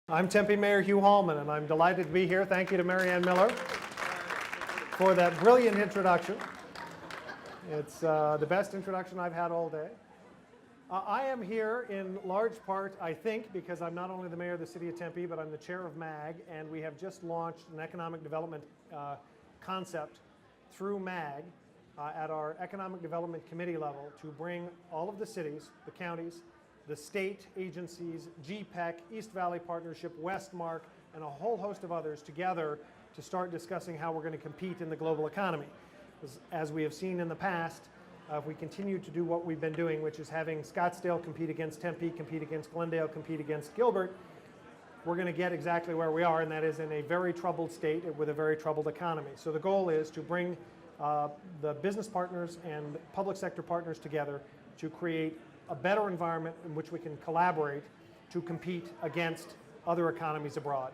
I'm Tempe Mayor Hugh Hallman, and I'm delighted to be here. Thank you to Mary Ann Miller for that brilliant introduction. It's the best introduction I've had all day. I am here in large part, I think, because I'm not only the mayor of the city of Tempe, but I'm the chair of MAG, and we have just launched an economic development concept through MAG at our Economic Development Committee level to bring all of the cities, the counties, the state agencies, GPEC, East Valley Partnership, Westmark, and a whole host of others together to start discussing how we're going to compete in the global economy. As we have seen in the past, if we continue to do what we've been doing, which is having Scottsdale compete against Tempe, compete against Glendale, compete against Gilbert, we're going to get exactly where we are, and that is in a very troubled state with a very troubled economy. So the goal is to bring the business partners and public sector partners together to create a better environment in which we can collaborate to compete against other economies abroad.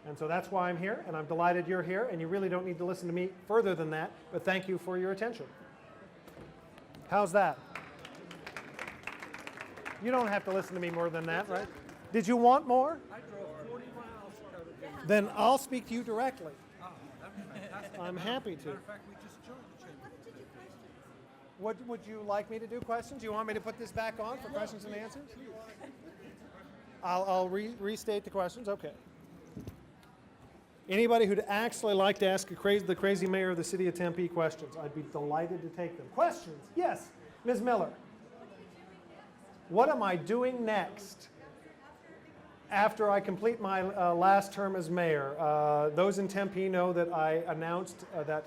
And so that's why I'm here, and I'm delighted you're here, and you really don't need to listen to me further than that, but thank you for your attention. How's that? You don't have to listen to me more than that, right? Did you want more? I drove 40 miles to come to Tempe. Then I'll speak to you directly. Oh, that'd be fantastic. I'm happy to. Matter of fact, we just joined the chamber. What would you like me to do? Questions? You want me to put this back on for questions and answers? I'll restate the questions. Okay. Anybody who'd actually like to ask the crazy mayor of the city of Tempe questions, I'd be delighted to take them. Questions? Yes, Ms. Miller. What am I doing next after I complete my last term as mayor? Those in Tempe know that I announced that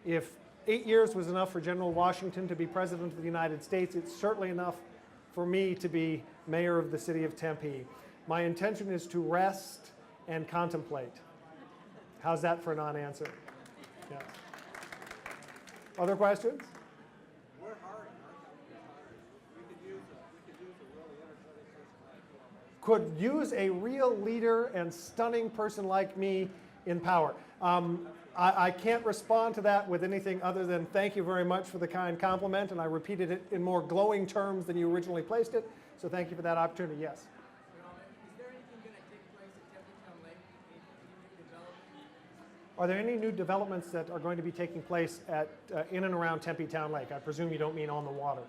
if 8 years was enough for General Washington to be President of the United States, it's certainly enough for me to be mayor of the city of Tempe. My intention is to rest and contemplate. How's that for a non-answer? Yeah. Other questions? We're hiring. We could use a really energetic person. Could use a real leader and stunning person like me in power. I can't respond to that with anything other than thank you very much for the kind compliment, and I repeated it in more glowing terms than you originally placed it, so thank you for that opportunity. Yes? Is there anything going to take place at Tempe Town Lake? Any new development? Are there any new developments that are going to be taking place at, in and around Tempe Town Lake? I presume you don't mean on the water.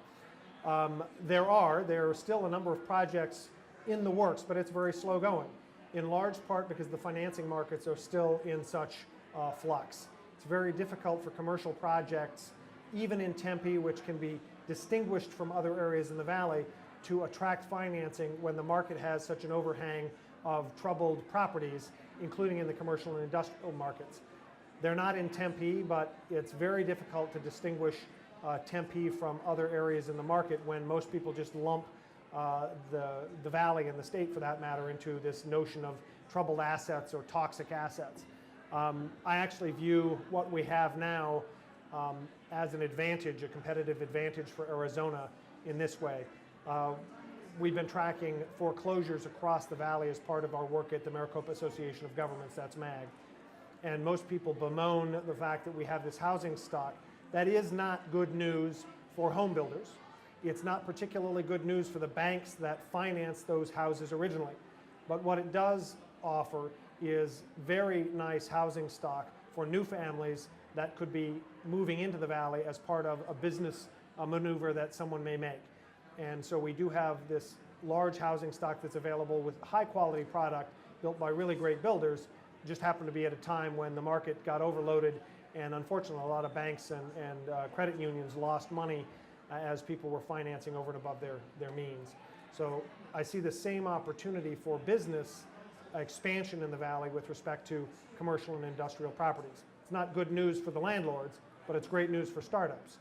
There are still a number of projects in the works, but it's very slow going, in large part because the financing markets are still in such flux. It's very difficult for commercial projects, even in Tempe, which can be distinguished from other areas in the valley, to attract financing when the market has such an overhang of troubled properties, including in the commercial and industrial markets. They're not in Tempe, but it's very difficult to distinguish Tempe from other areas in the market when most people just lump the valley and the state, for that matter, into this notion of troubled assets or toxic assets. I actually view what we have now as an advantage, a competitive advantage for Arizona in this way. We've been tracking foreclosures across the valley as part of our work at the Maricopa Association of Governments, that's MAG. And most people bemoan the fact that we have this housing stock. That is not good news for home builders. It's not particularly good news for the banks that financed those houses originally. But what it does offer is very nice housing stock for new families that could be moving into the valley as part of a business maneuver that someone may make. And so we do have this large housing stock that's available with high quality product built by really great builders. It just happened to be at a time when the market got overloaded, and unfortunately a lot of banks and credit unions lost money as people were financing over and above their means. So I see the same opportunity for business expansion in the valley with respect to commercial and industrial properties. It's not good news for the landlords, but it's great news for startups.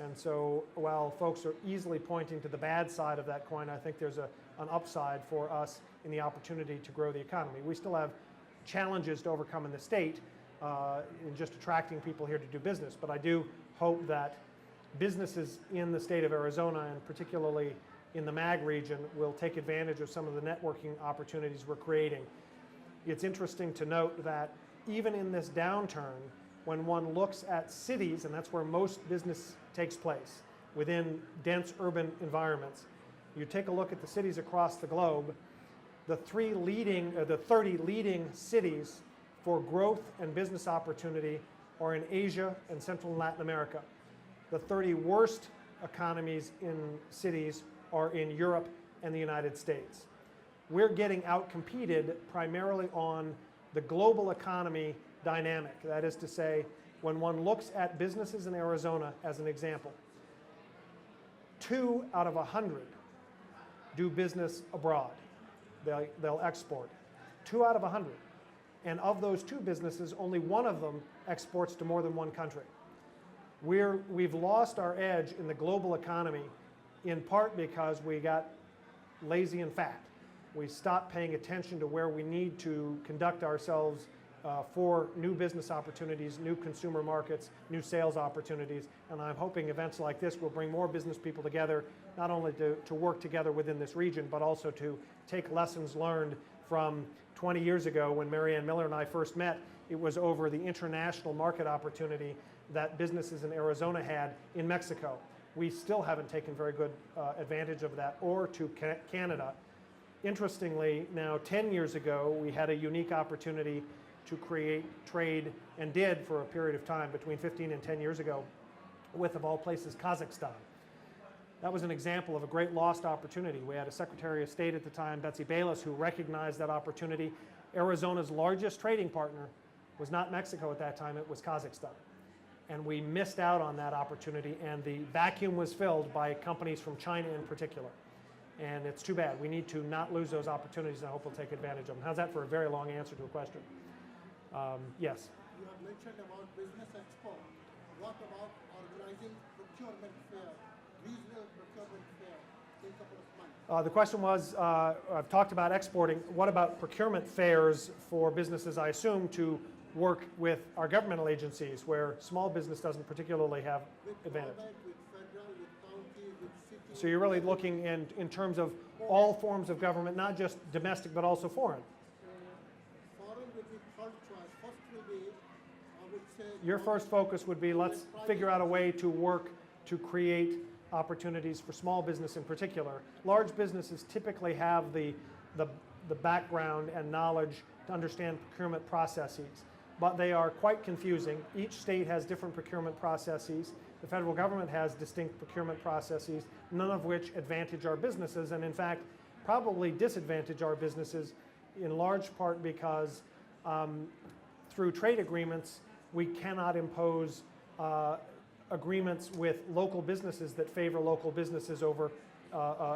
And so while folks are easily pointing to the bad side of that coin, I think there's an upside for us in the opportunity to grow the economy. We still have challenges to overcome in the state in just attracting people here to do business, but I do hope that businesses in the state of Arizona, and particularly in the MAG region, will take advantage of some of the networking opportunities we're creating. It's interesting to note that even in this downturn, when one looks at cities, and that's where most business takes place, within dense urban environments, you take a look at the cities across the globe, the 30 leading cities for growth and business opportunity are in Asia and Central and Latin America. The 30 worst economies in cities are in Europe and the United States. We're getting outcompeted primarily on the global economy dynamic. That is to say, when one looks at businesses in Arizona as an example, 2 out of 100 do business abroad. They'll export. 2 out of 100. And of those 2 businesses, only one of them exports to more than one country. We've lost our edge in the global economy in part because we got lazy and fat. We stopped paying attention to where we need to conduct ourselves for new business opportunities, new consumer markets, new sales opportunities. And I'm hoping events like this will bring more business people together, not only to work together within this region, but also to take lessons learned from 20 years ago when Marianne Miller and I first met. It was over the international market opportunity that businesses in Arizona had in Mexico. We still haven't taken very good advantage of that, or to Canada. Interestingly, now 10 years ago, we had a unique opportunity to create trade, and did for a period of time between 15 and 10 years ago, with, of all places, Kazakhstan. That was an example of a great lost opportunity. We had a Secretary of State at the time, Betsy Bayless, who recognized that opportunity. Arizona's largest trading partner was not Mexico at that time, it was Kazakhstan. And we missed out on that opportunity, and the vacuum was filled by companies from China in particular. And it's too bad. We need to not lose those opportunities, and I hope we'll take advantage of them. How's that for a very long answer to a question? Yes? You have mentioned about Business Expo. What about organizing procurement fair, regional procurement fair in a couple of months? The question was, I've talked about exporting. What about procurement fairs for businesses, I assume, to work with our governmental agencies where small business doesn't particularly have advantage? With federal, with county, with city. So you're really looking in terms of all forms of government, not just domestic but also foreign. Foreign would be third choice. First will be, I would say. Your first focus would be, let's figure out a way to work to create opportunities for small business in particular. Large businesses typically have the background and knowledge to understand procurement processes, but they are quite confusing. Each state has different procurement processes. The federal government has distinct procurement processes, none of which advantage our businesses, and in fact, probably disadvantage our businesses in large part because through trade agreements, we cannot impose agreements with local businesses that favor local businesses over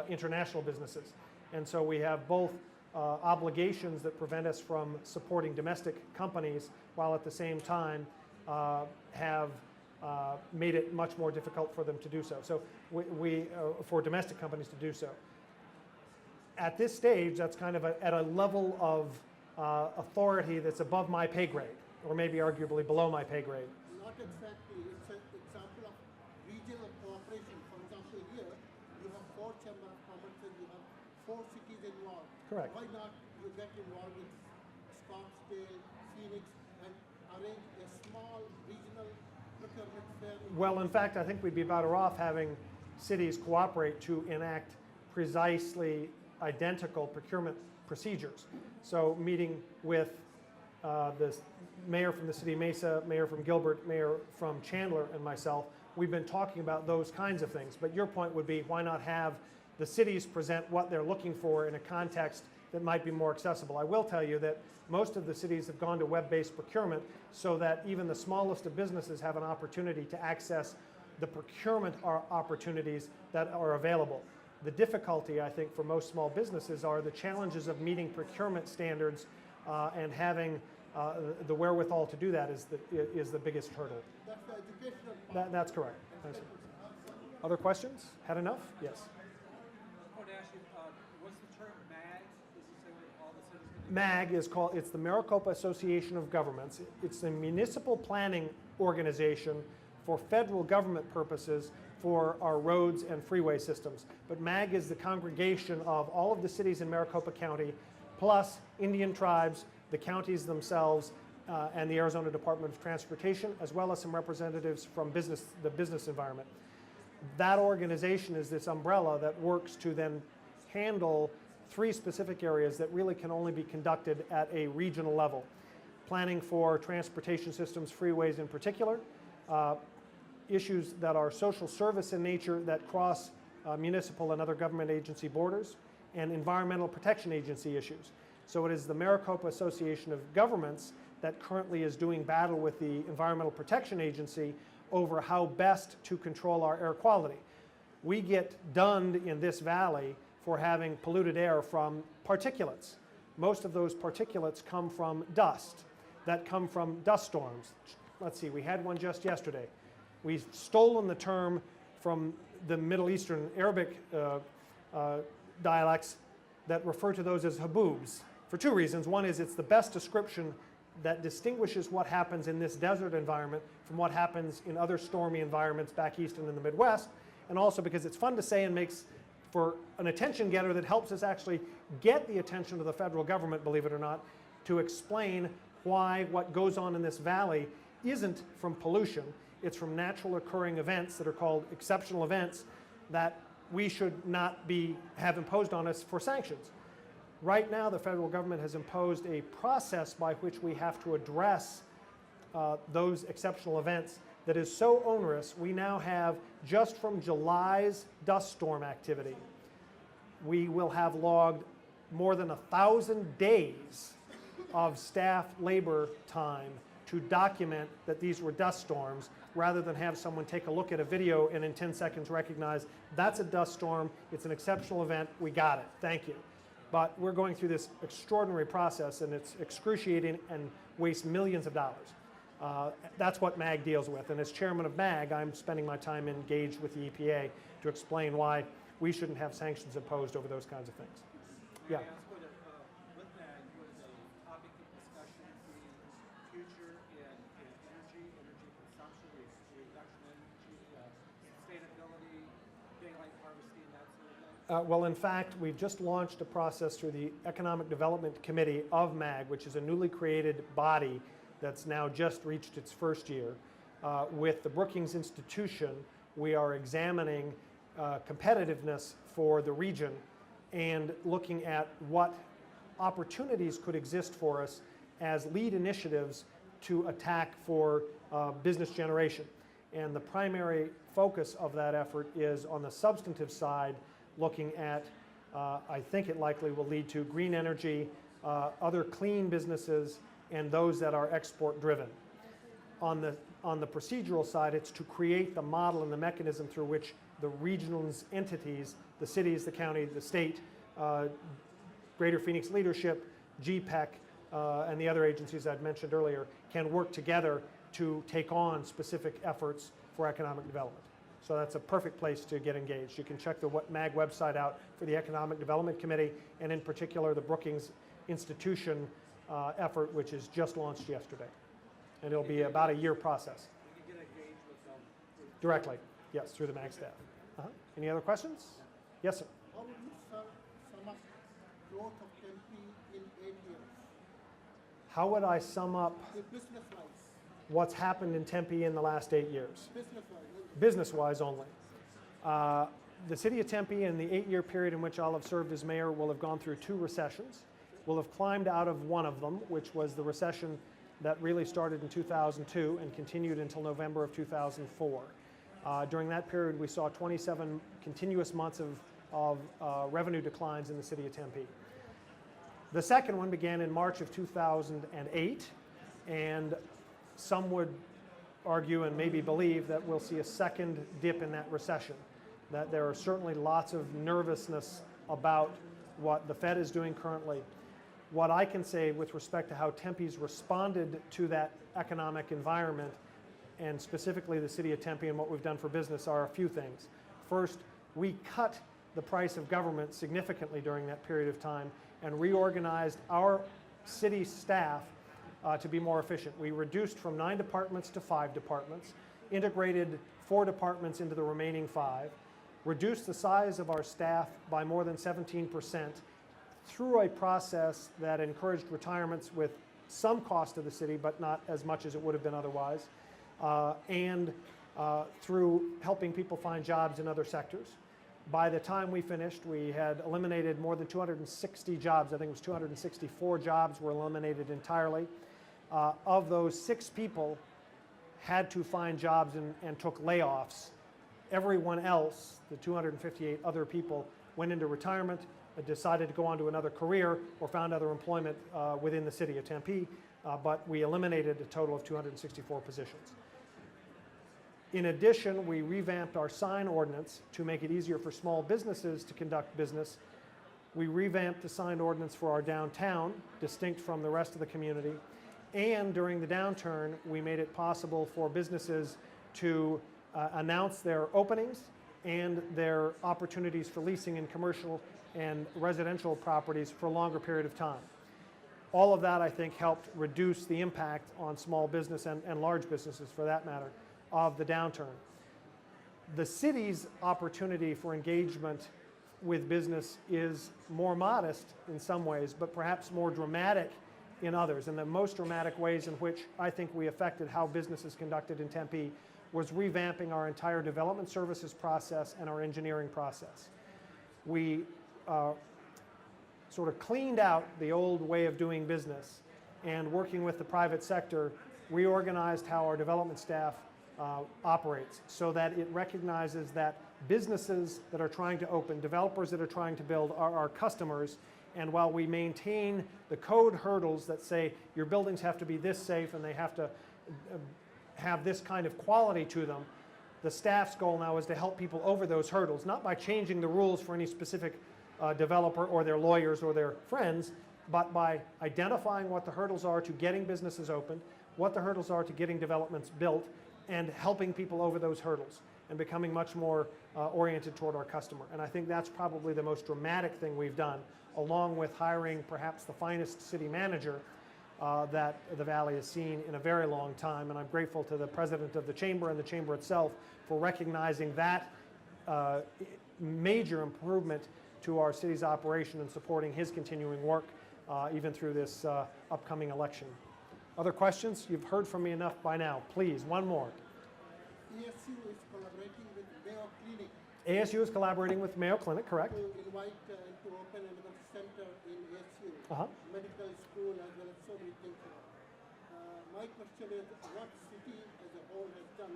international businesses. And so we have both obligations that prevent us from supporting domestic companies, while at the same time have made it much more difficult for them to do so. So for domestic companies to do so. At this stage, that's kind of at a level of authority that's above my pay grade, or maybe arguably below my pay grade. Not exactly. It's an example of regional cooperation. For example, here you have 4 Chamber of Commerce and you have 4 cities involved. Correct. Why not you get involved with Scottsdale, Phoenix, and arrange a small regional procurement fair? Well, in fact, I think we'd be better off having cities cooperate to enact precisely identical procurement procedures. So meeting with the mayor from the city of Mesa, mayor from Gilbert, mayor from Chandler, and myself, we've been talking about those kinds of things. But your point would be, why not have the cities present what they're looking for in a context that might be more accessible? I will tell you that most of the cities have gone to web-based procurement so that even the smallest of businesses have an opportunity to access the procurement opportunities that are available. The difficulty, I think, for most small businesses are the challenges of meeting procurement standards and having the wherewithal to do that is the biggest hurdle. That's the educational part. That's correct. Other questions? Had enough? Yes. I want to ask you, what's the term MAG? Does it say what all the cities can do? MAG is called, it's the Maricopa Association of Governments. It's a municipal planning organization for federal government purposes for our roads and freeway systems. But MAG is the congregation of all of the cities in Maricopa County, plus Indian tribes, the counties themselves, and the Arizona Department of Transportation, as well as some representatives from the business environment. That organization is this umbrella that works to then handle three specific areas that really can only be conducted at a regional level. Planning for transportation systems, freeways in particular, issues that are social service in nature that cross municipal and other government agency borders, and environmental protection agency issues. So it is the Maricopa Association of Governments that currently is doing battle with the Environmental Protection Agency over how best to control our air quality. We get dunned in this valley for having polluted air from particulates. Most of those particulates come from dust, that come from dust storms. Let's see, we had one just yesterday. We've stolen the term from the Middle Eastern Arabic dialects that refer to those as haboobs for two reasons. One is it's the best description that distinguishes what happens in this desert environment from what happens in other stormy environments back east and in the Midwest, and also because it's fun to say and makes for an attention getter that helps us actually get the attention of the federal government, believe it or not, to explain why what goes on in this valley isn't from pollution. It's from natural occurring events that are called exceptional events that we should not have imposed on us for sanctions. Right now, the federal government has imposed a process by which we have to address those exceptional events that is so onerous. We now have, just from July's dust storm activity, we will have logged more than 1,000 days of staff labor time to document that these were dust storms, rather than have someone take a look at a video and in 10 seconds recognize that's a dust storm, it's an exceptional event, we got it, thank you. But we're going through this extraordinary process, and it's excruciating and wastes millions of dollars. That's what MAG deals with, and as chairman of MAG, I'm spending my time engaged with the EPA to explain why we shouldn't have sanctions imposed over those kinds of things. Yeah. May I ask what, with that, would a topic of discussion be future in energy consumption, reduction in energy, sustainability, daylight harvesting, that sort of thing? Well, in fact, we've just launched a process through the Economic Development Committee of MAG, which is a newly created body that's now just reached its first year. With the Brookings Institution, we are examining competitiveness for the region and looking at what opportunities could exist for us as lead initiatives to attack for business generation. And the primary focus of that effort is on the substantive side, looking at, I think it likely will lead to green energy, other clean businesses, and those that are export driven. On the procedural side, it's to create the model and the mechanism through which the regional's entities, the cities, the county, the state, Greater Phoenix Leadership, GPEC, and the other agencies I'd mentioned earlier, can work together to take on specific efforts for economic development. So that's a perfect place to get engaged. You can check the MAG website out for the Economic Development Committee, and in particular the Brookings Institution effort, which is just launched yesterday. And it'll be about a year process. We can get engaged with them. Directly, yes, through the MAG staff. Any other questions? Yes, sir. How would you sum up growth of Tempe in 8 years? How would I sum up Business-wise. what's happened in Tempe in the last 8 years? Business-wise. Business-wise only. The city of Tempe, in the 8-year period in which I'll have served as mayor, will have gone through 2 recessions. We'll have climbed out of one of them, which was the recession that really started in 2002 and continued until November of 2004. During that period, we saw 27 continuous months of revenue declines in the city of Tempe. The second one began in March of 2008, and some would argue and maybe believe that we'll see a second dip in that recession, that there are certainly lots of nervousness about what the Fed is doing currently. What I can say with respect to how Tempe's responded to that economic environment, and specifically the city of Tempe and what we've done for business, are a few things. First, we cut the price of government significantly during that period of time and reorganized our city staff to be more efficient. We reduced from 9 departments to 5 departments, integrated 4 departments into the remaining 5, reduced the size of our staff by more than 17% through a process that encouraged retirements with some cost to the city, but not as much as it would have been otherwise, and through helping people find jobs in other sectors. By the time we finished, we had eliminated more than 260 jobs. I think it was 264 jobs were eliminated entirely. Of those, 6 people had to find jobs and took layoffs. Everyone else, the 258 other people, went into retirement, decided to go on to another career, or found other employment within the city of Tempe, but we eliminated a total of 264 positions. In addition, we revamped our sign ordinance to make it easier for small businesses to conduct business. We revamped the sign ordinance for our downtown, distinct from the rest of the community. And during the downturn, we made it possible for businesses to announce their openings and their opportunities for leasing in commercial and residential properties for a longer period of time. All of that, I think, helped reduce the impact on small business and large businesses, for that matter, of the downturn. The city's opportunity for engagement with business is more modest in some ways, but perhaps more dramatic in others. And the most dramatic ways in which I think we affected how business is conducted in Tempe was revamping our entire development services process and our engineering process. We sort of cleaned out the old way of doing business, and working with the private sector, reorganized how our development staff operates, so that it recognizes that businesses that are trying to open, developers that are trying to build, are our customers. And while we maintain the code hurdles that say your buildings have to be this safe and they have to have this kind of quality to them, the staff's goal now is to help people over those hurdles, not by changing the rules for any specific developer or their lawyers or their friends, but by identifying what the hurdles are to getting businesses opened, what the hurdles are to getting developments built, and helping people over those hurdles and becoming much more oriented toward our customer. And I think that's probably the most dramatic thing we've done, along with hiring perhaps the finest city manager that the Valley has seen in a very long time. And I'm grateful to the president of the chamber and the chamber itself for recognizing that major improvement to our city's operation and supporting his continuing work even through this upcoming election. Other questions? You've heard from me enough by now. Please, one more. ESU is collaborating with Mayo Clinic ASU is collaborating with Mayo Clinic, correct? to invite and to open another center in ASU, Uh-huh. medical school, as well as so many things. My question is, what city as a whole has done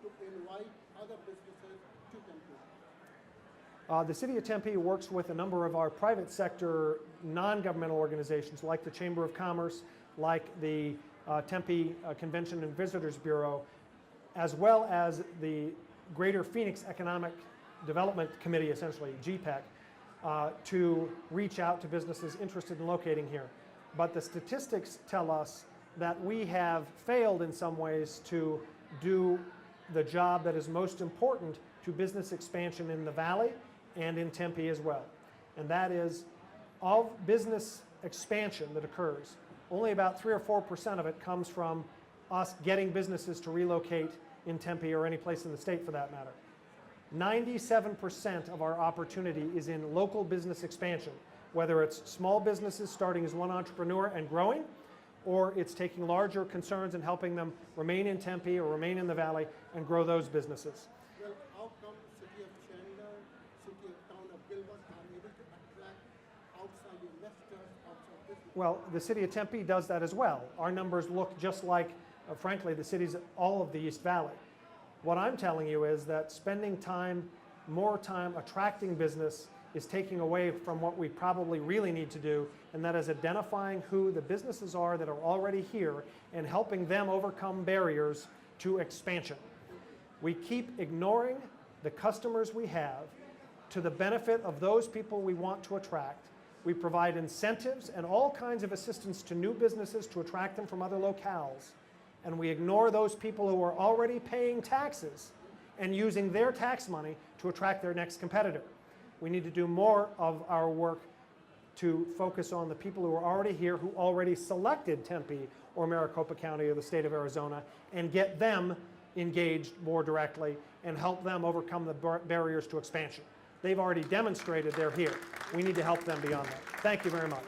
to invite other businesses to Tempe? The City of Tempe works with a number of our private sector non-governmental organizations like the Chamber of Commerce, like the Tempe Convention and Visitors Bureau, as well as the Greater Phoenix Economic Development Committee, essentially, GPEC, to reach out to businesses interested in locating here. But the statistics tell us that we have failed in some ways to do the job that is most important to business expansion in the Valley and in Tempe as well. And that is, of business expansion that occurs, only about 3 or 4% of it comes from us getting businesses to relocate in Tempe or any place in the state for that matter. 97% of our opportunity is in local business expansion, whether it's small businesses starting as one entrepreneur and growing, or it's taking larger concerns and helping them remain in Tempe or remain in the Valley and grow those businesses. Well, how come city of Chandler, city of town of Gilbert are able to attract outside investors, outside business? Well, the city of Tempe does that as well. Our numbers look just like, frankly, the cities all of the East Valley. What I'm telling you is that spending more time attracting business is taking away from what we probably really need to do, and that is identifying who the businesses are that are already here and helping them overcome barriers to expansion. We keep ignoring the customers we have to the benefit of those people we want to attract. We provide incentives and all kinds of assistance to new businesses to attract them from other locales. And we ignore those people who are already paying taxes and using their tax money to attract their next competitor. We need to do more of our work to focus on the people who are already here, who already selected Tempe or Maricopa County or the state of Arizona, and get them engaged more directly and help them overcome the barriers to expansion. They've already demonstrated they're here. We need to help them beyond that. Thank you very much.